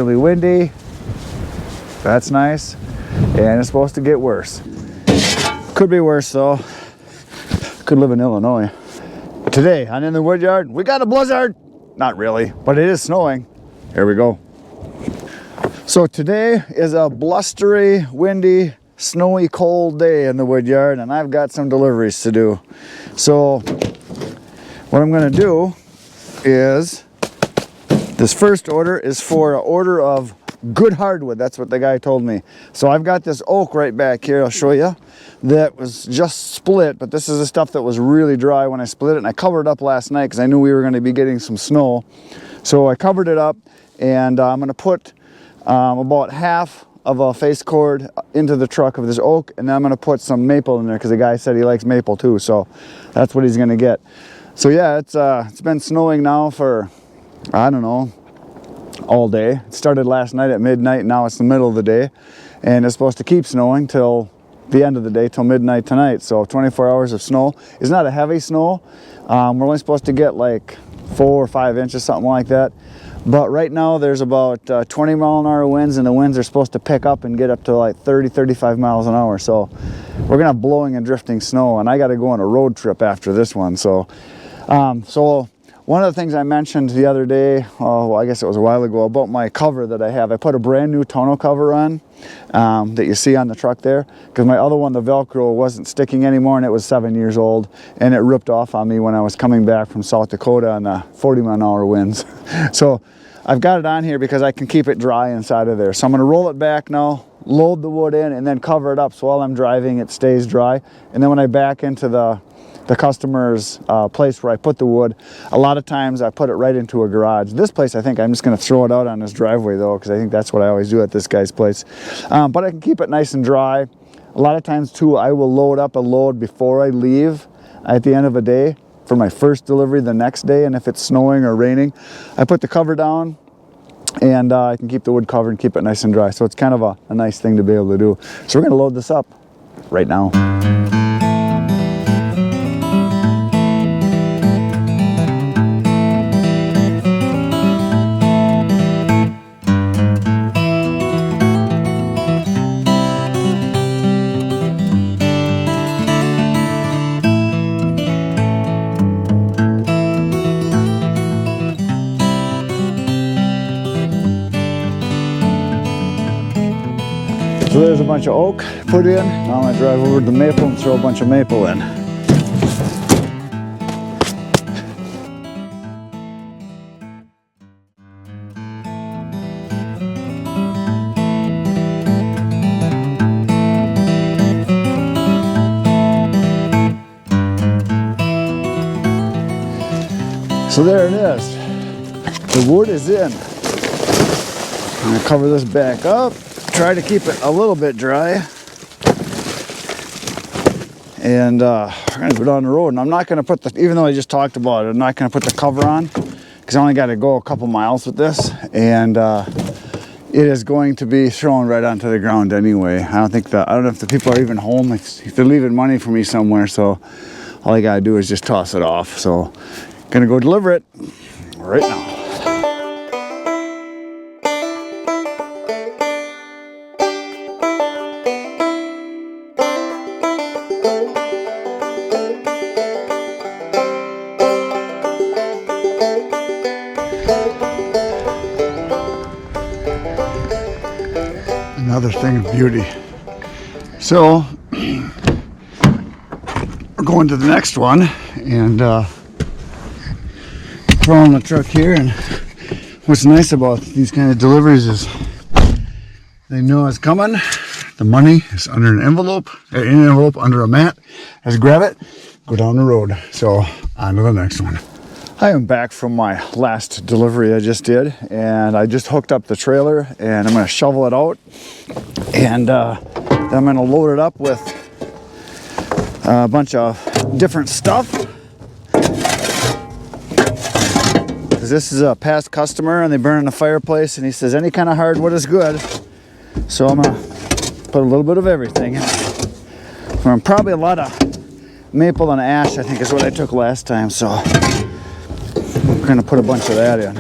Really windy. That's nice. And it's supposed to get worse. Could be worse though. Could live in Illinois. Today on In the Woodyard, we got a blizzard. Not really, but it is snowing. Here we go. So today is a blustery, windy, snowy, cold day in the Woodyard, and I've got some deliveries to do. So what I'm going to do is, this first order is for an order of good hardwood. That's what the guy told me. So I've got this oak right back here, I'll show you, that was just split, but this is the stuff that was really dry when I split it, and I covered it up last night because I knew we were going to be getting some snow. So I covered it up, and I'm going to put about half of a face cord into the truck of this oak, and then I'm going to put some maple in there because the guy said he likes maple too, so that's what he's going to get. So yeah, it's been snowing now for, I don't know, all day. It started last night at midnight, now it's the middle of the day, and it's supposed to keep snowing till the end of the day, till midnight tonight. So 24 hours of snow. It's not a heavy snow. We're only supposed to get like 4 or 5 inches, something like that. But right now there's about 20 mile an hour winds, and the winds are supposed to pick up and get up to like 30-35 miles an hour. So we're gonna have blowing and drifting snow, and I got to go on a road trip after this one. So one of the things I mentioned the other day, well, I guess it was a while ago, about my cover that I have. I put a brand new tonneau cover on that you see on the truck there, because my other one, the Velcro, wasn't sticking anymore, and it was 7 years old, and it ripped off on me when I was coming back from South Dakota on the 40 mile an hour winds. So I've got it on here because I can keep it dry inside of there. So I'm going to roll it back now, load the wood in, and then cover it up so while I'm driving it stays dry. And then when I back into the customer's place where I put the wood, a lot of times I put it right into a garage. This place, I think I'm just going to throw it out on his driveway though, because I think that's what I always do at this guy's place. But I can keep it nice and dry. A lot of times too, I will load up a load before I leave at the end of a day for my first delivery the next day. And if it's snowing or raining, I put the cover down, and I can keep the wood covered and keep it nice and dry. So it's kind of a nice thing to be able to do. So we're going to load this up right now. So there's a bunch of oak put in. Now I'm going to drive over to the maple and throw a bunch of maple in. So there it is. The wood is in. I'm going to cover this back up. Try to keep it a little bit dry, and we're going to go down the road. And I'm not going to put the, even though I just talked about it, I'm not going to put the cover on because I only got to go a couple miles with this, and it is going to be thrown right onto the ground anyway. I don't know if the people are even home, if they're leaving money for me somewhere, so all I got to do is just toss it off. So going to go deliver it right now. Another thing of beauty. So we're going to the next one, and throwing the truck here. And what's nice about these kind of deliveries is they know it's coming. The money is under an envelope under a mat. Just grab it, go down the road. So on to the next one. I am back from my last delivery I just did, and I just hooked up the trailer, and I'm going to shovel it out, and then I'm going to load it up with a bunch of different stuff. Because this is a past customer, and they burn in the fireplace, and he says any kind of hardwood is good. So I'm going to put a little bit of everything in. Probably a lot of maple and ash, I think is what I took last time, so we're going to put a bunch of that in.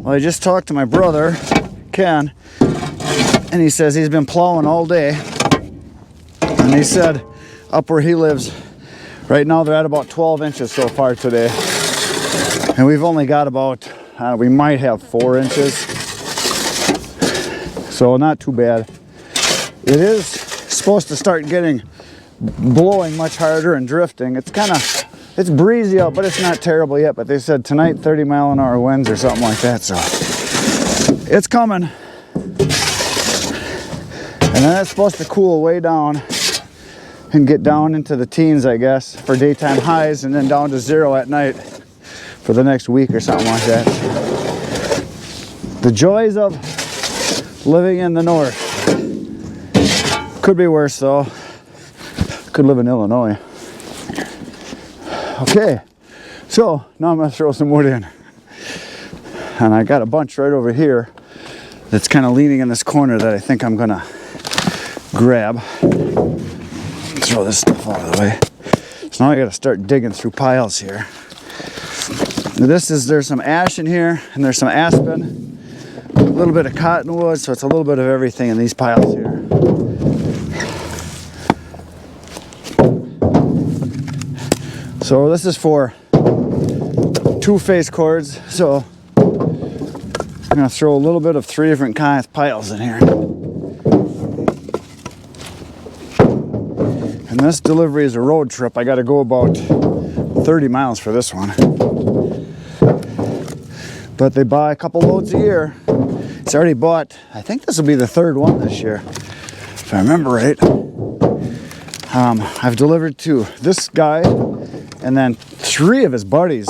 Well, I just talked to my brother, Ken, and he says he's been plowing all day. And he said up where he lives, right now they're at about 12 inches so far today. And we've only got about, we might have 4 inches. So not too bad. It is supposed to start blowing much harder and drifting. It's breezy out, but it's not terrible yet. But they said tonight 30-mile-an-hour winds or something like that. So it's coming. And then it's supposed to cool way down and get down into the teens, I guess, for daytime highs, and then down to 0 at night for the next week or something like that. The joys of living in the north. Could be worse though. Could live in Illinois. Okay, so now I'm gonna throw some wood in. And I got a bunch right over here that's kind of leaning in this corner that I think I'm gonna grab. Throw this stuff out of the way. So now I gotta start digging through piles here. There's some ash in here, and there's some aspen, a little bit of cottonwood, so it's a little bit of everything in these piles here. So this is for 2-phase cords, so I'm gonna throw a little bit of 3 different kinds of piles in here. And this delivery is a road trip. I gotta go about 30 miles for this one. But they buy a couple loads a year. It's already bought, I think this will be the 3rd one this year, if I remember right. I've delivered to this guy, and then 3 of his buddies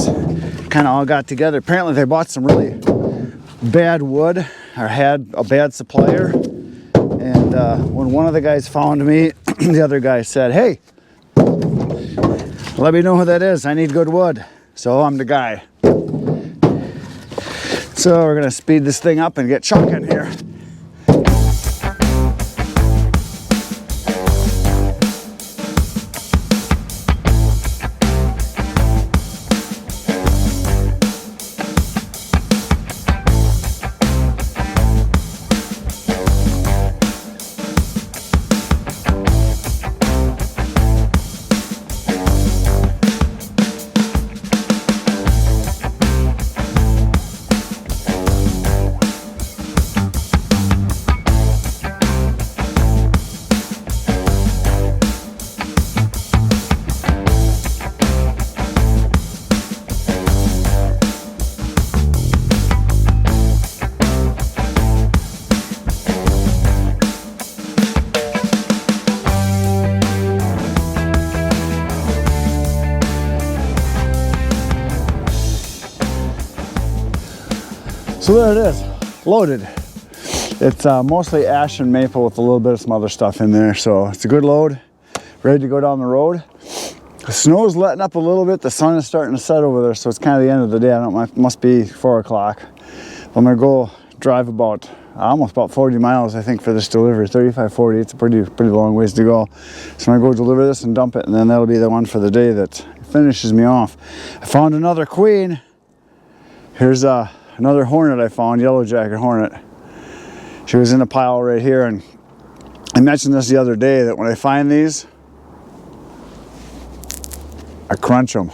kind of all got together. Apparently they bought some really bad wood, or had a bad supplier. And when one of the guys found me, the other guy said, "Hey, let me know who that is. I need good wood." So I'm the guy. So we're gonna speed this thing up and get chunking here. So there it is, loaded. It's mostly ash and maple with a little bit of some other stuff in there. So it's a good load, ready to go down the road. The snow's letting up a little bit. The sun is starting to set over there, so it's kind of the end of the day. I don't know, it must be 4 o'clock. I'm gonna go drive almost about 40 miles, I think, for this delivery, 35, 40. It's a pretty long ways to go. So I'm gonna go deliver this and dump it, and then that'll be the one for the day that finishes me off. I found another queen. Here's another hornet I found, yellow jacket hornet. She was in a pile right here, and I mentioned this the other day that when I find these, I crunch them.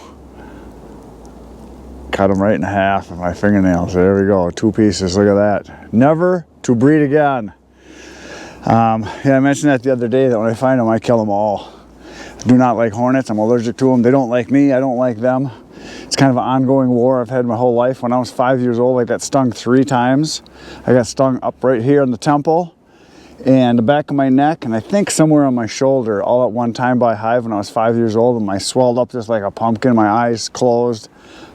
Cut them right in half with my fingernails. There we go, 2 pieces, look at that. Never to breed again. Yeah, I mentioned that the other day, that when I find them, I kill them all. I do not like hornets, I'm allergic to them. They don't like me, I don't like them. It's kind of an ongoing war I've had my whole life. When I was 5 years old, I got stung 3 times. I got stung up right here in the temple and the back of my neck, and I think somewhere on my shoulder, all at one time by a hive when I was 5 years old, and I swelled up just like a pumpkin. My eyes closed,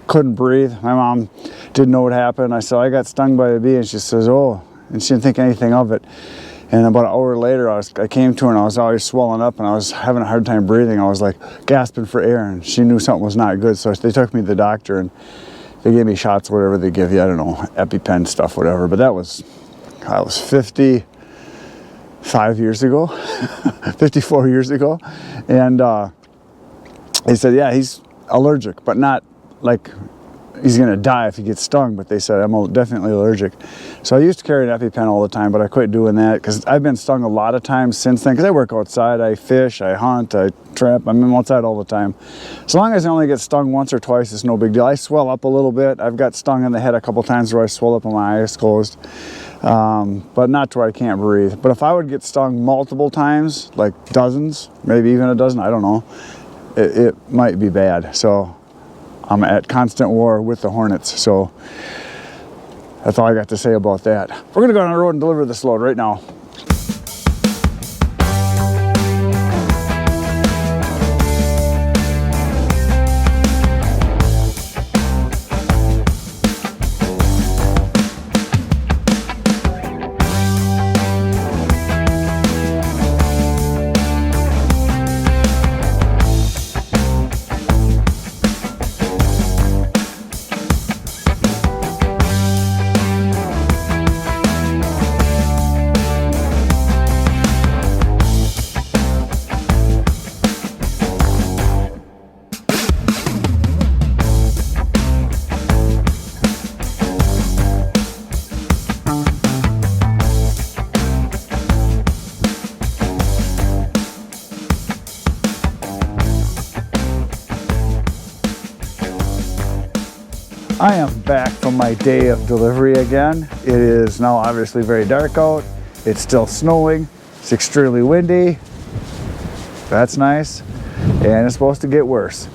couldn't breathe. My mom didn't know what happened. I said, I got stung by a bee, and she says, oh, and she didn't think anything of it. And about an hour later, I came to her, and I was always swelling up, and I was having a hard time breathing. I was like gasping for air, and she knew something was not good. So they took me to the doctor, and they gave me shots, whatever they give you. I don't know, EpiPen stuff, whatever. But that was 55 years ago, 54 years ago. And they said, yeah, he's allergic, but not like he's gonna die if he gets stung, but they said I'm definitely allergic. So I used to carry an EpiPen all the time, but I quit doing that because I've been stung a lot of times since then, because I work outside, I fish, I hunt, I trap, I'm outside all the time. As long as I only get stung once or twice, it's no big deal. I swell up a little bit. I've got stung in the head a couple times where I swell up and my eyes closed, but not to where I can't breathe. But if I would get stung multiple times, like dozens, maybe even a dozen, I don't know, it might be bad. So I'm at constant war with the hornets. So that's all I got to say about that. We're gonna go on the road and deliver this load right now. I am back from my day of delivery again. It is now obviously very dark out. It's still snowing. It's extremely windy. That's nice. And it's supposed to get worse.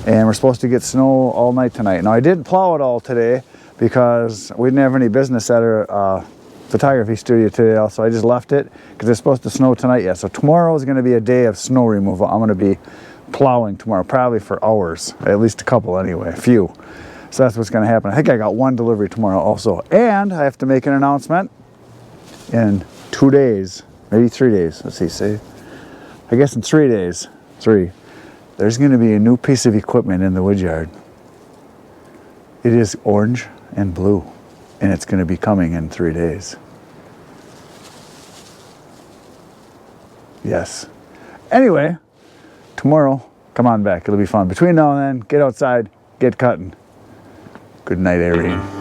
And we're supposed to get snow all night tonight. Now I didn't plow it all today because we didn't have any business at our photography studio today, so I just left it because it's supposed to snow tonight yet. So tomorrow is going to be a day of snow removal. I'm going to be plowing tomorrow, probably for hours, at least a couple anyway, a few. So that's what's going to happen. I think I got one delivery tomorrow also. And I have to make an announcement in 2 days, maybe 3 days. Let's see, I guess in 3 days, there's going to be a new piece of equipment in the Woodyard. It is orange and blue, and it's going to be coming in 3 days. Yes. Anyway, tomorrow, come on back. It'll be fun. Between now and then, get outside, get cutting. Good night, Irene.